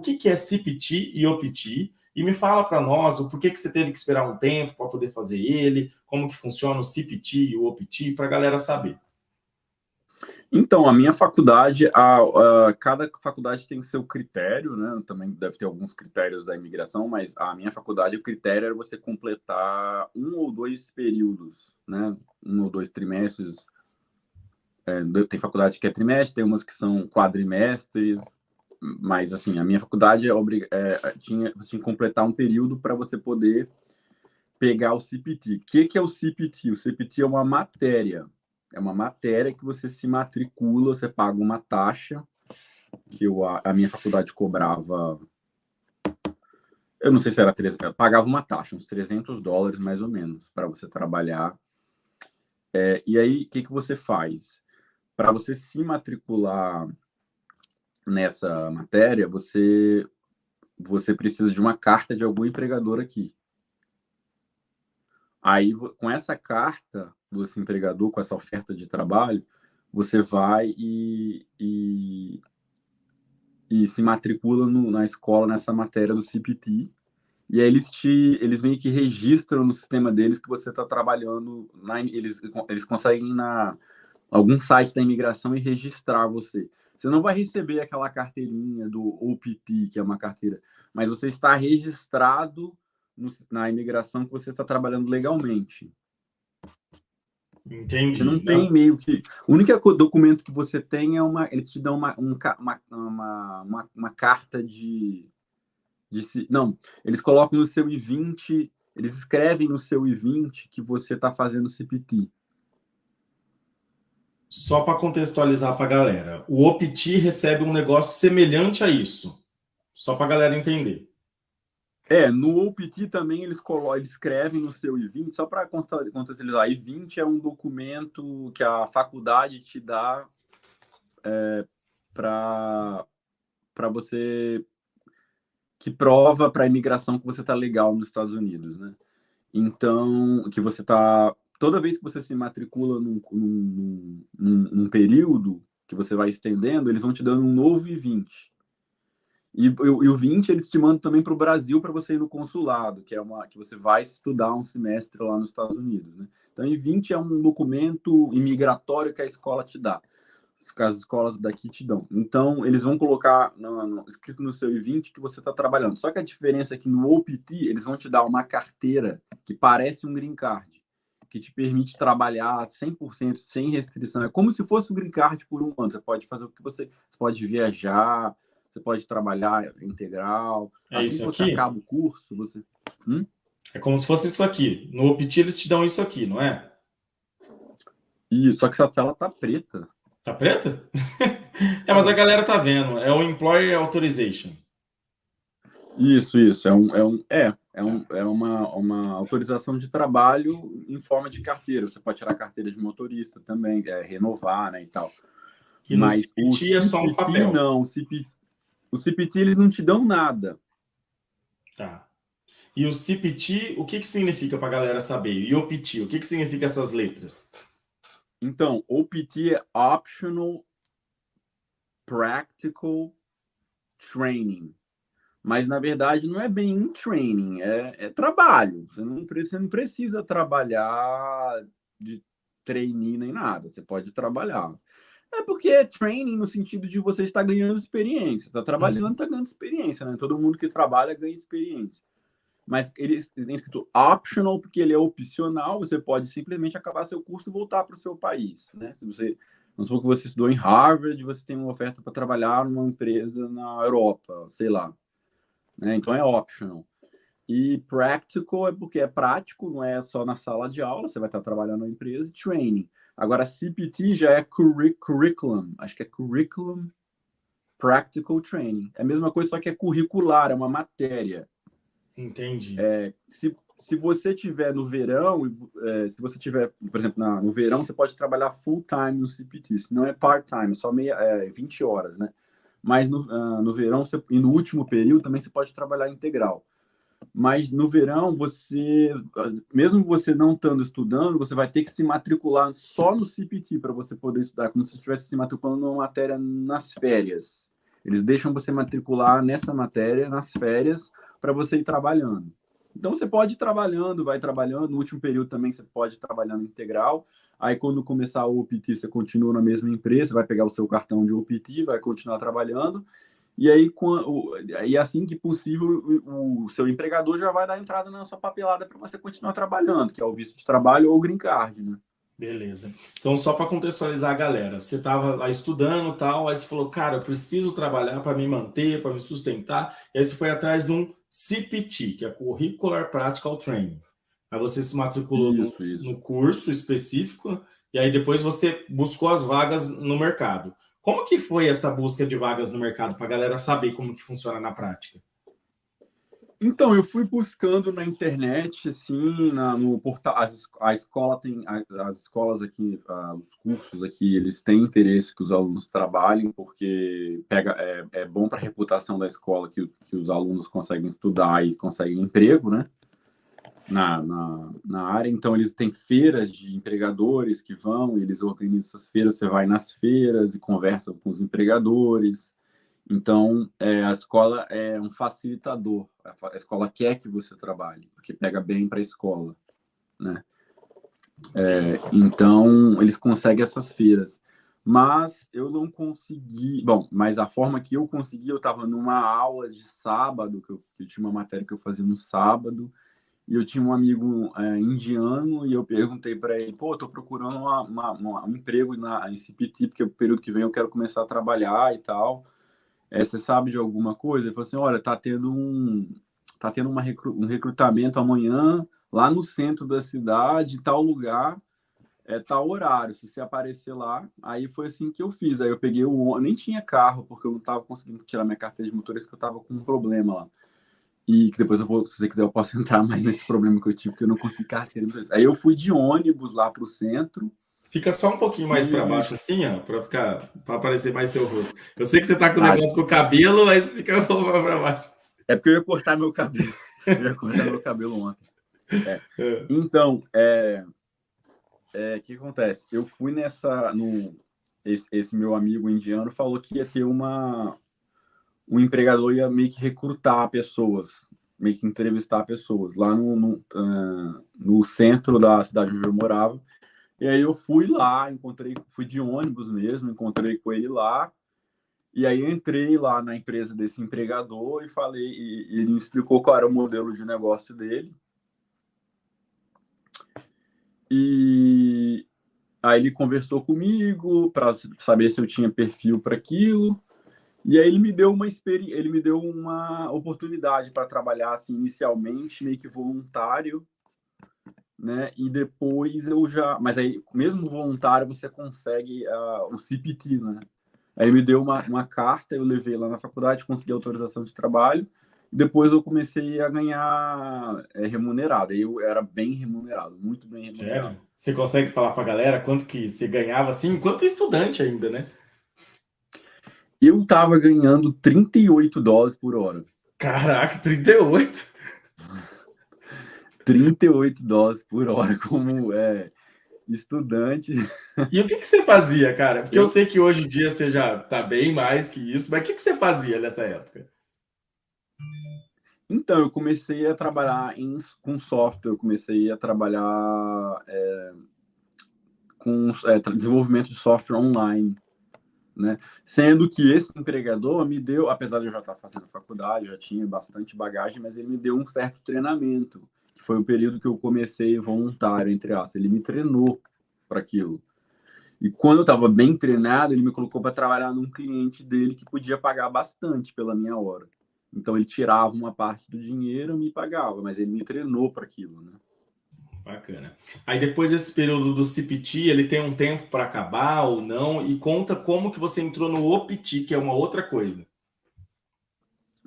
que é CPT e OPT e me fala para nós o porquê que você teve que esperar um tempo para poder fazer ele, como que funciona o CPT e o OPT, para a galera saber. Então, a minha faculdade, cada faculdade tem seu critério, né? Também deve ter alguns critérios da imigração, mas a minha faculdade, o critério era você completar 1 ou 2 períodos, né? 1 ou 2 trimestres. Tem faculdade que é trimestre, tem umas que são quadrimestres, mas assim, a minha faculdade você tinha que completar um período para você poder pegar o CPT. O que é o CPT? O CPT é uma matéria. É uma matéria que você se matricula, você paga uma taxa, que a minha faculdade cobrava, eu não sei se era 300, pagava uma taxa, uns $300 mais ou menos, para você trabalhar. E aí, o que você faz? Para você se matricular nessa matéria, você precisa de uma carta de algum empregador aqui. Aí, com essa carta desse empregador, com essa oferta de trabalho, você vai e se matricula na escola nessa matéria do CPT. E aí eles meio que registram no sistema deles que você está trabalhando, eles conseguem ir na algum site da imigração e registrar você. Você não vai receber aquela carteirinha do OPT, que é uma carteira, mas você está registrado na imigração que você está trabalhando legalmente. Entendi. Você não tem meio que... O único documento que você tem é eles te dão uma carta não, eles colocam no seu I-20, eles escrevem no seu I-20 que você está fazendo CPT. Só para contextualizar para a galera, o OPT recebe um negócio semelhante a isso. Só para a galera entender. No OPT também eles escrevem no seu I-20, só para contextualizar, I-20 é um documento que a faculdade te dá para você, que prova para a imigração que você está legal nos Estados Unidos, né? Então, que você está... Toda vez que você se matricula num período que você vai estendendo, eles vão te dando um novo I-20. E o 20 eles te mandam também para o Brasil para você ir no consulado, que você vai estudar um semestre lá nos Estados Unidos, né? Então, I-20 é um documento imigratório que a escola te dá. As escolas daqui te dão. Então, eles vão colocar escrito no seu I-20 que você está trabalhando. Só que a diferença é que no OPT, eles vão te dar uma carteira que parece um green card, que te permite trabalhar 100% sem restrição. É como se fosse um green card por um ano. Você pode fazer o que você pode viajar, você pode trabalhar integral. É Assim isso que você aqui? acaba o curso, você... É como se fosse isso aqui. No OPT eles te dão isso aqui, não é? Só que essa tela tá preta. Tá preta? Mas a galera tá vendo. É o Employer Authorization. Isso. É uma autorização de trabalho em forma de carteira. Você pode tirar a carteira de motorista também, renovar, né, e tal. E no Mas o CPT é só um CPT papel. não. O CPT eles não te dão nada. Tá. E o CPT, o que significa para a galera saber? E o OPT, o que significa essas letras? Então, OPT é Optional Practical Training. Mas, na verdade, não é bem um training, é trabalho. Você não precisa trabalhar de trainee nem nada. Você pode trabalhar. É porque é training no sentido de você estar ganhando experiência. Está trabalhando, está ganhando experiência, né? Todo mundo que trabalha ganha experiência. Mas ele tem escrito optional, porque ele é opcional. Você pode simplesmente acabar seu curso e voltar para o seu país, né? Vamos supor que você estudou em Harvard, você tem uma oferta para trabalhar numa empresa na Europa, sei lá. Né? Então é optional. E practical é porque é prático, não é só na sala de aula, você vai estar trabalhando na empresa, e training. Agora, CPT já é curriculum, acho que é curriculum practical training. É a mesma coisa, só que é curricular, é uma matéria. Entendi. Se você tiver no verão, se você tiver, por exemplo, no verão, você pode trabalhar full time no CPT, se não é part-time, só 20 horas, né? Mas no verão, e no último período, também você pode trabalhar integral. Mas no verão, mesmo você não estando estudando, você vai ter que se matricular só no CPT para você poder estudar, como se estivesse se matriculando numa matéria nas férias. Eles deixam você matricular nessa matéria nas férias para você ir trabalhando. Então, você pode ir trabalhando, vai trabalhando. No último período também você pode ir trabalhando integral. Aí, quando começar o OPT, você continua na mesma empresa, vai pegar o seu cartão de OPT, vai continuar trabalhando. E aí, assim que possível, o seu empregador já vai dar entrada na sua papelada para você continuar trabalhando, que é o visto de trabalho ou o green card, né? Beleza. Então, só para contextualizar a galera, você estava lá estudando e tal, aí você falou, cara, eu preciso trabalhar para me manter, para me sustentar, e aí você foi atrás de um CPT, que é Curricular Practical Training. Aí você se matriculou Isso. no curso específico, e aí depois você buscou as vagas no mercado. Como que foi essa busca de vagas no mercado, para a galera saber como que funciona na prática? Então, eu fui buscando na internet, assim, no portal, a escola tem, as escolas aqui, os cursos aqui, eles têm interesse que os alunos trabalhem, porque é bom para a reputação da escola que os alunos conseguem estudar e conseguem emprego, né? Na área. Então, eles têm feiras de empregadores que vão, eles organizam essas feiras, você vai nas feiras e conversa com os empregadores. Então, a escola é um facilitador. A escola quer que você trabalhe, porque pega bem para a escola, né? Então, eles conseguem essas feiras. Mas eu não consegui. Bom, mas a forma que eu consegui, eu estava numa aula de sábado, que eu tinha uma matéria que eu fazia no sábado, e eu tinha um amigo indiano, e eu perguntei para ele: pô, estou procurando um emprego em CPT, porque o período que vem eu quero começar a trabalhar e tal. Você sabe de alguma coisa? Ele falou assim, olha, tá tendo um recrutamento amanhã lá no centro da cidade, tal lugar, tal horário. Se você aparecer lá, aí foi assim que eu fiz. Aí eu peguei eu nem tinha carro, porque eu não estava conseguindo tirar minha carteira de motorista, que eu estava com um problema lá. E que depois se você quiser, eu posso entrar mais nesse problema que eu tive, porque eu não consegui carteira de motorista. Aí eu fui de ônibus lá para o centro. Fica só um pouquinho mais para E. baixo, assim, ó, para aparecer mais seu rosto. Eu sei que você tá com o Ah, negócio com o cabelo, mas fica um pouco para baixo. é porque eu ia cortar meu cabelo. Eu ia cortar meu cabelo ontem. É. Então, o que acontece? Eu fui esse meu amigo indiano falou que ia ter um empregador ia meio que recrutar pessoas, meio que entrevistar pessoas lá no centro da cidade onde eu morava. E aí eu fui lá, fui de ônibus mesmo, encontrei com ele lá. E aí eu entrei lá na empresa desse empregador e falei, e ele me explicou qual era o modelo de negócio dele. E aí ele conversou comigo para saber se eu tinha perfil para aquilo. E aí ele me deu uma oportunidade para trabalhar assim inicialmente meio que voluntário, né? E depois mas aí mesmo voluntário você consegue o CPT, né? Aí ele me deu uma carta, eu levei lá na faculdade, consegui autorização de trabalho. Depois eu comecei a ganhar remunerado. Aí eu era bem remunerado, muito bem remunerado. Sério? Você consegue falar para a galera quanto que você ganhava assim, enquanto estudante ainda, né? Eu estava ganhando US$ 38 por hora. Caraca, 38. US$ 38 por hora como estudante. E o que você fazia, cara? Porque eu Eu, sei que hoje em dia você já tá bem mais que isso, mas o que você fazia nessa época? então, eu comecei a trabalhar com software, eu comecei a trabalhar com desenvolvimento de software online, né? Sendo que esse empregador me deu, apesar de eu já estar fazendo faculdade, já tinha bastante bagagem, mas ele me deu um certo treinamento, que foi o período que eu comecei voluntário, entre aspas. Ele me treinou para aquilo. E quando eu estava bem treinado, ele me colocou para trabalhar num cliente dele que podia pagar bastante pela minha hora. Então ele tirava uma parte do dinheiro e me pagava, mas ele me treinou para aquilo, né? Bacana. Aí depois desse período do CPT, ele tem um tempo para acabar ou não? E conta como que você entrou no OPT, que é uma outra coisa.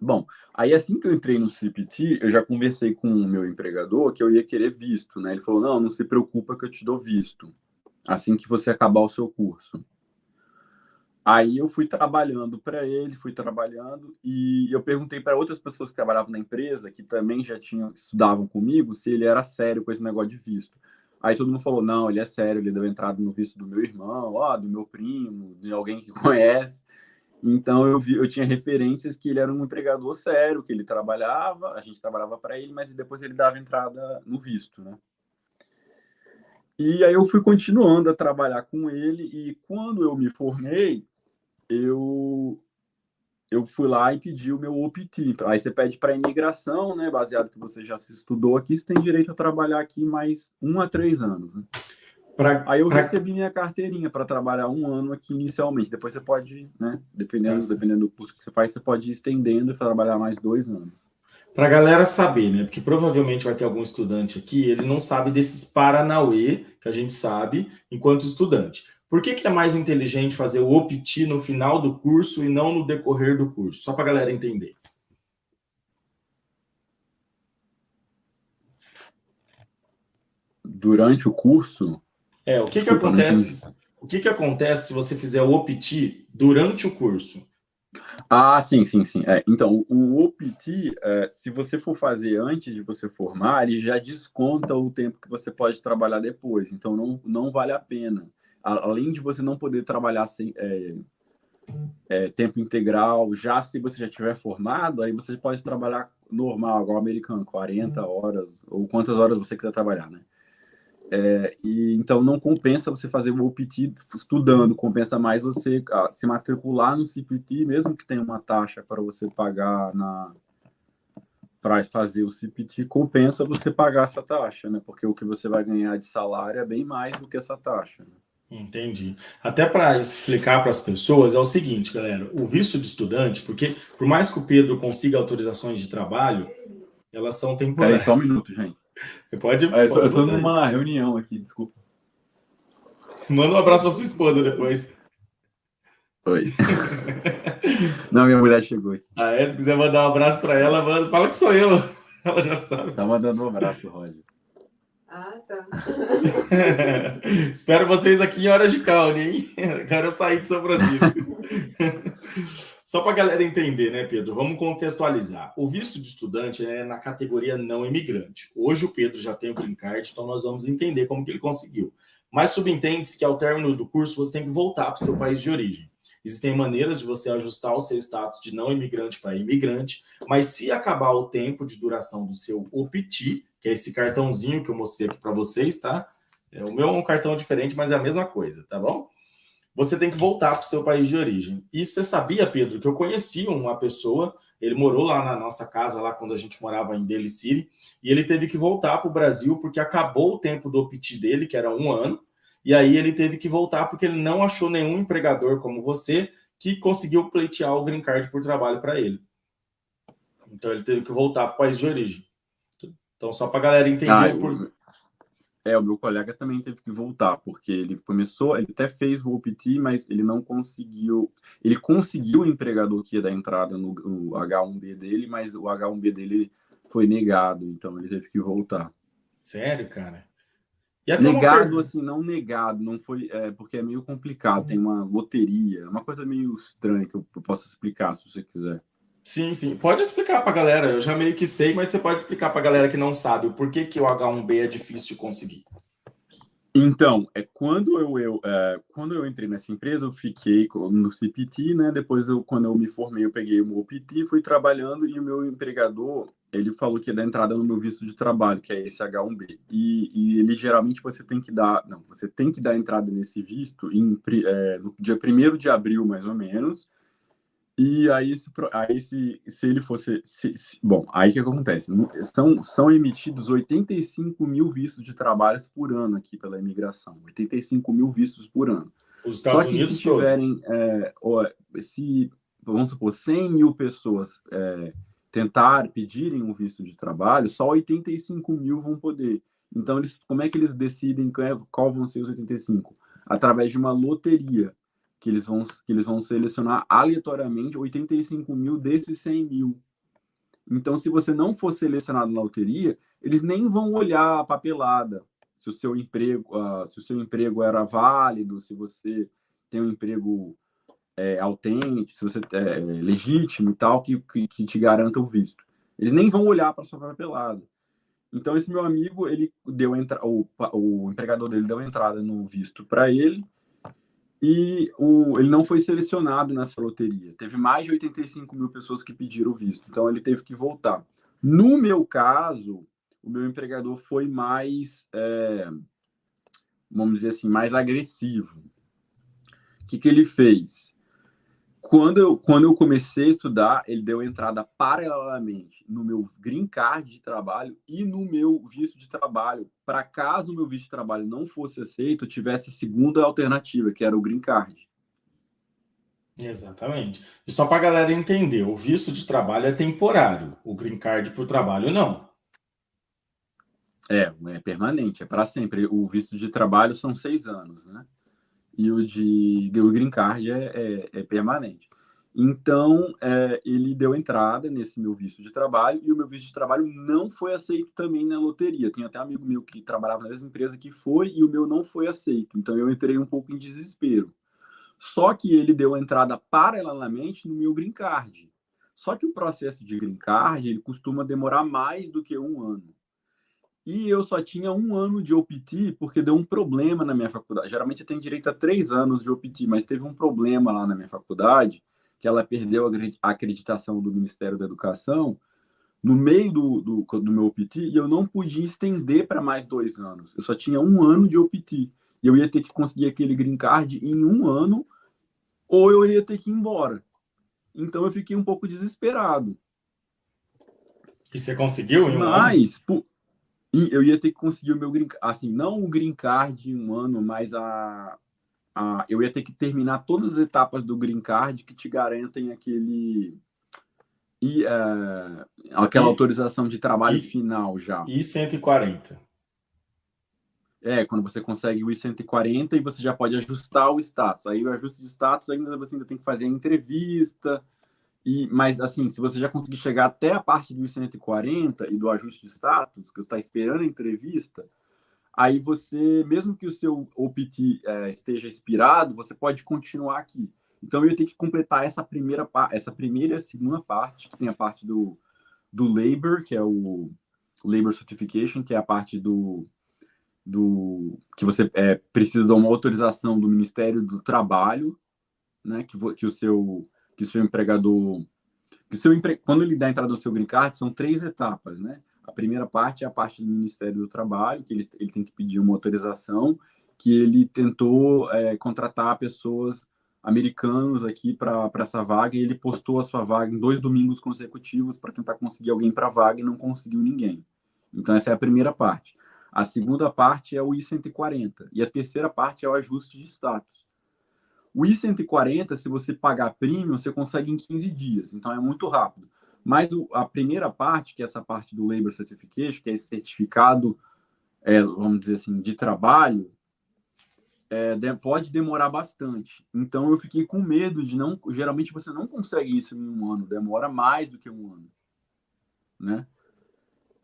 Bom, aí assim que eu entrei no CPT, eu já conversei com o meu empregador que eu ia querer visto, né? Ele falou: não, não se preocupa que eu te dou visto assim que você acabar o seu curso. Aí eu fui trabalhando para ele, fui trabalhando e eu perguntei para outras pessoas que trabalhavam na empresa, que também já estudavam comigo, se ele era sério com esse negócio de visto. Aí todo mundo falou: não, ele é sério, ele deu entrada no visto do meu irmão, do meu primo, de alguém que conhece. Então eu tinha referências que ele era um empregador sério, que ele trabalhava, a gente trabalhava para ele, mas depois ele dava entrada no visto, né? E aí eu fui continuando a trabalhar com ele e quando eu me formei, eu eu fui lá e pedi o meu OPT. Aí você pede para imigração, né? Baseado que você já se estudou aqui, você tem direito a trabalhar aqui mais 1 a 3 anos, né? Pra, Aí eu pra, recebi minha carteirinha para trabalhar 1 ano aqui inicialmente. Depois você pode, né? tá Dependendo do curso que você faz, você pode ir estendendo e trabalhar mais 2 anos. Para a galera saber, né? Porque provavelmente vai ter algum estudante aqui, ele não sabe desses paranauê que a gente sabe enquanto estudante. Por que, que é mais inteligente fazer o OPT no final do curso e não no decorrer do curso? Só para a galera entender. Durante o curso, O que que desculpa, não entendi. acontece? O que que acontece se você fizer o OPT durante o curso? Ah, sim, sim, sim. Então, o OPT, se você for fazer antes de você formar, ele já desconta o tempo que você pode trabalhar depois. Então, não vale a pena. Além de você não poder trabalhar sem, tempo integral, já se você já tiver formado, aí você pode trabalhar normal, igual americano, 40 horas, ou quantas horas você quiser trabalhar, né? E então não compensa você fazer o OPT estudando, compensa mais você se matricular no CPT, mesmo que tenha uma taxa para você pagar para fazer o CPT, compensa você pagar essa taxa, né? Porque o que você vai ganhar de salário é bem mais do que essa taxa, né? Entendi. Até para explicar para as pessoas é o seguinte, galera, o visto de estudante, porque por mais que o Pedro consiga autorizações de trabalho, elas são Peraí, temporárias. só um minuto, gente. Você pode, Eu pode tô botar aí. numa reunião aqui, desculpa. Manda um abraço para sua esposa depois. Oi. Não, minha mulher chegou aqui. Se quiser mandar um abraço para ela, manda, fala que sou eu. Ela já sabe. Tá mandando um abraço, Roger. Ah, tá. Espero vocês aqui em horas de caule, hein? Quero sair de São Francisco. Só para a galera entender, né, Pedro? Vamos contextualizar. O visto de estudante é na categoria não imigrante. Hoje o Pedro já tem o Green Card, então nós vamos entender como que ele conseguiu. Mas subentende-se que ao término do curso você tem que voltar para o seu país de origem. Existem maneiras de você ajustar o seu status de não imigrante para imigrante, mas se acabar o tempo de duração do seu OPT, que é esse cartãozinho que eu mostrei aqui para vocês, tá? O meu é um cartão diferente, mas é a mesma coisa, tá bom? Você tem que voltar para o seu país de origem. E você sabia, Pedro, que eu conheci uma pessoa, ele morou lá na nossa casa, lá quando a gente morava em Daly City, e ele teve que voltar para o Brasil porque acabou o tempo do OPT dele, que era 1 ano, e aí ele teve que voltar porque ele não achou nenhum empregador como você que conseguiu pleitear o Green Card por trabalho para ele. Então ele teve que voltar para o país de origem. Então, só para a galera entender o meu colega também teve que voltar, porque ele até fez o OPT, mas ele não conseguiu. Ele conseguiu o empregador que ia dar entrada no H1B dele, mas o H1B dele foi negado, então ele teve que voltar. Sério, cara? E até uma Negado, pergunta. assim, não negado, não foi, porque é meio complicado, tem uma loteria, uma coisa meio estranha que eu posso explicar se você quiser. Sim, sim. Pode explicar para a galera. Eu já meio que sei, mas você pode explicar para a galera que não sabe o porquê que o H1B é difícil de conseguir. Então, quando eu entrei nessa empresa, eu fiquei no CPT, né? Depois, quando eu me formei, eu peguei o meu OPT, fui trabalhando e o meu empregador, ele falou que ia dar entrada no meu visto de trabalho, que é esse H1B. E ele geralmente você tem que dar entrada nesse visto no dia 1º de abril, mais ou menos. E aí, se ele fosse. Bom, aí o que acontece? São emitidos 85 mil vistos de trabalho por ano aqui pela imigração. 85 mil vistos por ano. Os Só Estados que se Unidos todo. tiverem. Vamos supor, 100 mil pessoas pedirem um visto de trabalho, só 85 mil vão poder. Então, como é que eles decidem qual vão ser os 85? Através de uma loteria que eles vão selecionar aleatoriamente 85 mil desses 100 mil. Então, se você não for selecionado na loteria, eles nem vão olhar a papelada, se o seu emprego era válido, se você tem um emprego autêntico, se você é legítimo e tal, que te garanta o visto. Eles nem vão olhar para sua papelada. Então, esse meu amigo, o empregador dele deu entrada no visto para ele, ele não foi selecionado nessa loteria. Teve mais de 85 mil pessoas que pediram visto, então ele teve que voltar. No meu caso, o meu empregador foi mais, vamos dizer assim, mais agressivo. O que ele fez? Quando eu comecei a estudar, ele deu entrada paralelamente no meu green card de trabalho e no meu visto de trabalho, para caso o meu visto de trabalho não fosse aceito, eu tivesse a segunda alternativa, que era o green card. Exatamente. E só para a galera entender, o visto de trabalho é temporário, o green card por trabalho não. É permanente, é para sempre. O visto de trabalho são 6 anos, né? E o green card é permanente. Então, ele deu entrada nesse meu visto de trabalho e o meu visto de trabalho não foi aceito também na loteria. Tem até um amigo meu que trabalhava na mesma empresa que foi e o meu não foi aceito. Então, eu entrei um pouco em desespero. Só que ele deu entrada paralelamente no meu green card. Só que o processo de green card, ele costuma demorar mais do que 1 ano. E eu só tinha 1 ano de OPT porque deu um problema na minha faculdade. Geralmente você tem direito a 3 anos de OPT, mas teve um problema lá na minha faculdade, que ela perdeu a acreditação do Ministério da Educação no meio do meu OPT e eu não podia estender para mais 2 anos. Eu só tinha 1 ano de OPT. E eu ia ter que conseguir aquele green card em 1 ano ou eu ia ter que ir embora. Então eu fiquei um pouco desesperado. E você conseguiu em 1 ano? Mas e eu ia ter que conseguir o meu green card, assim, não o green card em 1 ano, mas eu ia ter que terminar todas as etapas do green card que te garantem aquela E, autorização de trabalho e, final já. e 140. Quando você consegue o I-140 e você já pode ajustar o status. Aí o ajuste de status você ainda tem que fazer a entrevista. Mas, assim, se você já conseguir chegar até a parte do I-140 e do ajuste de status, que você está esperando a entrevista, aí você, mesmo que o seu OPT esteja expirado, você pode continuar aqui. Então, eu ia ter que completar essa primeira e a segunda parte, que tem a parte do Labor, que é o Labor Certification, que é a parte que você precisa de uma autorização do Ministério do Trabalho, né, que o seu empregador... Quando ele dá a entrada no seu green card, são 3 etapas, né? A primeira parte é a parte do Ministério do Trabalho, que ele tem que pedir uma autorização, que ele tentou contratar pessoas americanos aqui para essa vaga, e ele postou a sua vaga em 2 domingos consecutivos para tentar conseguir alguém para a vaga e não conseguiu ninguém. Então, essa é a primeira parte. A segunda parte é o I-140, e a terceira parte é o ajuste de status. O I-140, se você pagar premium, você consegue em 15 dias, então é muito rápido. Mas a primeira parte, que é essa parte do Labor Certification, que é esse certificado, vamos dizer assim, de trabalho, pode demorar bastante. Então eu fiquei com medo de não... Geralmente você não consegue isso em 1 ano, demora mais do que 1 ano, né?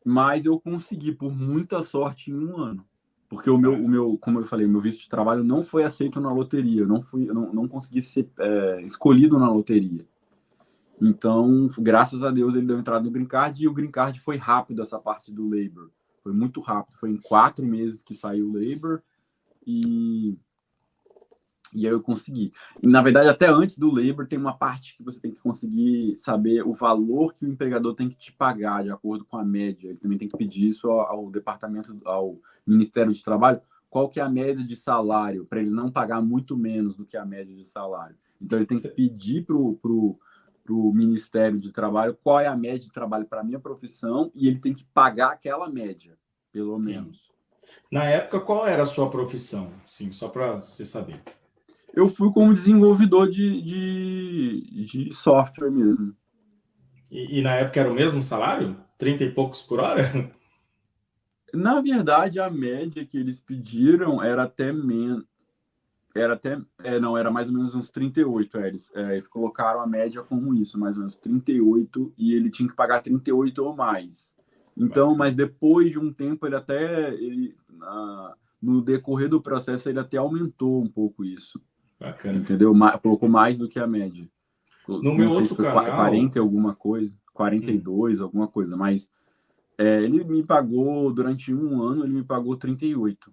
Mas eu consegui, por muita sorte, em 1 ano. Porque como eu falei, o meu visto de trabalho não foi aceito na loteria. Eu não consegui ser escolhido na loteria. Então, graças a Deus, ele deu entrada no green card e o green card foi rápido, essa parte do labor. Foi muito rápido. Foi em 4 meses que saiu o labor e aí eu consegui. E, na verdade, até antes do labor, tem uma parte que você tem que conseguir saber o valor que o empregador tem que te pagar, de acordo com a média. Ele também tem que pedir isso ao departamento, ao Ministério de Trabalho, qual que é a média de salário, para ele não pagar muito menos do que a média de salário. Então, ele tem que pedir para o Ministério de Trabalho qual é a média de trabalho para a minha profissão e ele tem que pagar aquela média, pelo menos. Na época, qual era a sua profissão? Sim, só para você saber. Eu fui como desenvolvedor de software mesmo. E na época era o mesmo salário? 30 e poucos por hora? Na verdade, a média que eles pediram era até menos. Era mais ou menos uns 38. Eles colocaram a média como isso, mais ou menos 38, e ele tinha que pagar 38 ou mais. Então, mas depois de um tempo, no decorrer do processo, ele até aumentou um pouco isso. Bacana. Entendeu? Colocou mais do que a média. No meu outro canal... 40 alguma coisa, 42, alguma coisa, mas ele me pagou, durante 1 ano, ele me pagou 38.